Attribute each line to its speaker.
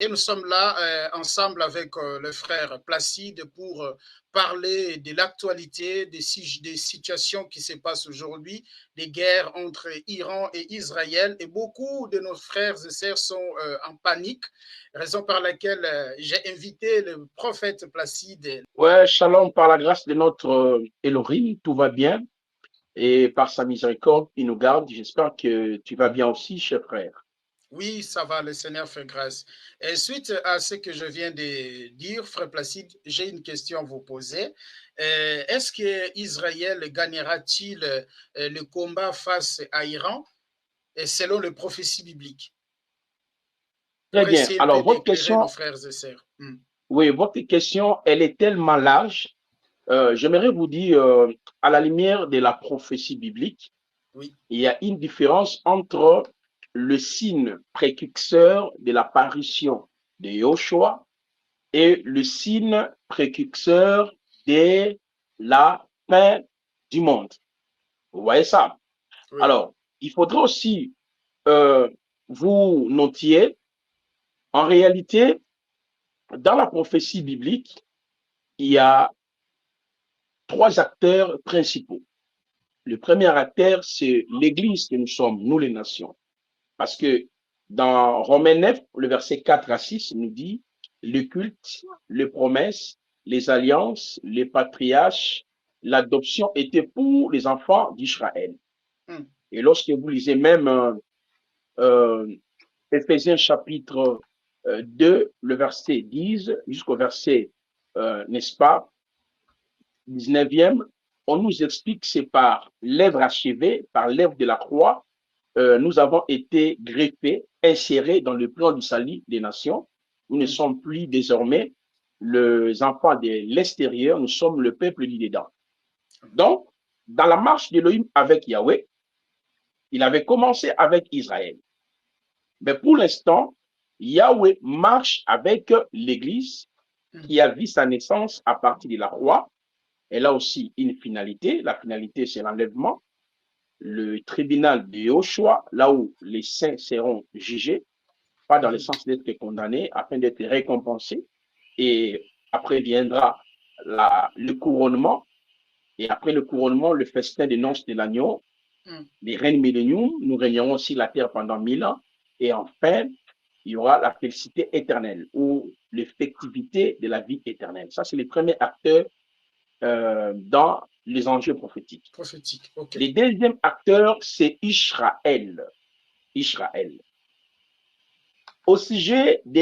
Speaker 1: Et nous sommes là ensemble avec le frère Placide pour parler de l'actualité, des situations qui se passent aujourd'hui, des guerres entre Iran et Israël. Et beaucoup de nos frères et sœurs sont en panique, raison par laquelle j'ai invité le prophète Placide.
Speaker 2: Ouais, shalom, par la grâce de notre Elohim, tout va bien. Et par sa miséricorde, il nous garde. J'espère que tu vas bien aussi, cher frère.
Speaker 1: Oui, ça va, le Seigneur fait grâce. Et suite à ce que je viens de dire, frère Placide, j'ai une question à vous poser. Est-ce que Israël gagnera-t-il le combat face à Iran selon les prophéties bibliques?
Speaker 2: Très
Speaker 1: Pour
Speaker 2: bien.
Speaker 1: essayer
Speaker 2: Alors,
Speaker 1: peut-être
Speaker 2: votre
Speaker 1: d'éclairer nos
Speaker 2: question,
Speaker 1: frères et sœurs.
Speaker 2: oui, votre question, elle est tellement large. J'aimerais vous dire, à la lumière de la prophétie biblique,
Speaker 1: Oui,
Speaker 2: il y a une différence entre le signe précurseur de l'apparition de Yoshua et le signe précurseur de la fin du monde. Vous voyez ça?
Speaker 1: oui,
Speaker 2: Alors, il faudrait aussi euh, vous notiez, en réalité, dans la prophétie biblique, il y a trois acteurs principaux. Le premier acteur, c'est l'Église que nous sommes, nous les nations. Parce que dans Romains 9, le verset 4 à 6 nous dit le culte, les promesses, les alliances, les patriarches, l'adoption était pour les enfants d'Israël.
Speaker 1: hum,
Speaker 2: Et lorsque vous lisez même euh, Éphésiens chapitre 2, le verset 10 jusqu'au verset, n'est-ce pas, 19e, on nous explique que c'est par l'œuvre achevée, par l'œuvre de la croix, nous avons été greffés, insérés dans le plan du salut des nations. Nous ne
Speaker 1: hum,
Speaker 2: sommes plus désormais les enfants de l'extérieur, nous sommes le peuple du dedans. Donc, dans la marche d'Élohim avec Yahweh, il avait commencé avec Israël. Mais pour l'instant, Yahweh marche avec l'Église
Speaker 1: hum,
Speaker 2: qui a vu sa naissance à partir de la croix. Elle a aussi une finalité. La finalité, c'est l'enlèvement. Le tribunal de Yoshua, là où les saints seront jugés, pas dans le
Speaker 1: hum.
Speaker 2: sens d'être condamnés, afin d'être récompensés. Et après viendra le couronnement. Et après le couronnement, le festin des noces de l'agneau,
Speaker 1: Hum.
Speaker 2: les règnes millénium. Nous régnerons sur la terre pendant 1000 ans. Et enfin, il y aura la félicité éternelle ou l'effectivité de la vie éternelle. Ça, c'est le premier acteur dans les enjeux prophétiques.
Speaker 1: Prophétique, ok.
Speaker 2: Le deuxième acteur, c'est Israël. Israël. Au sujet de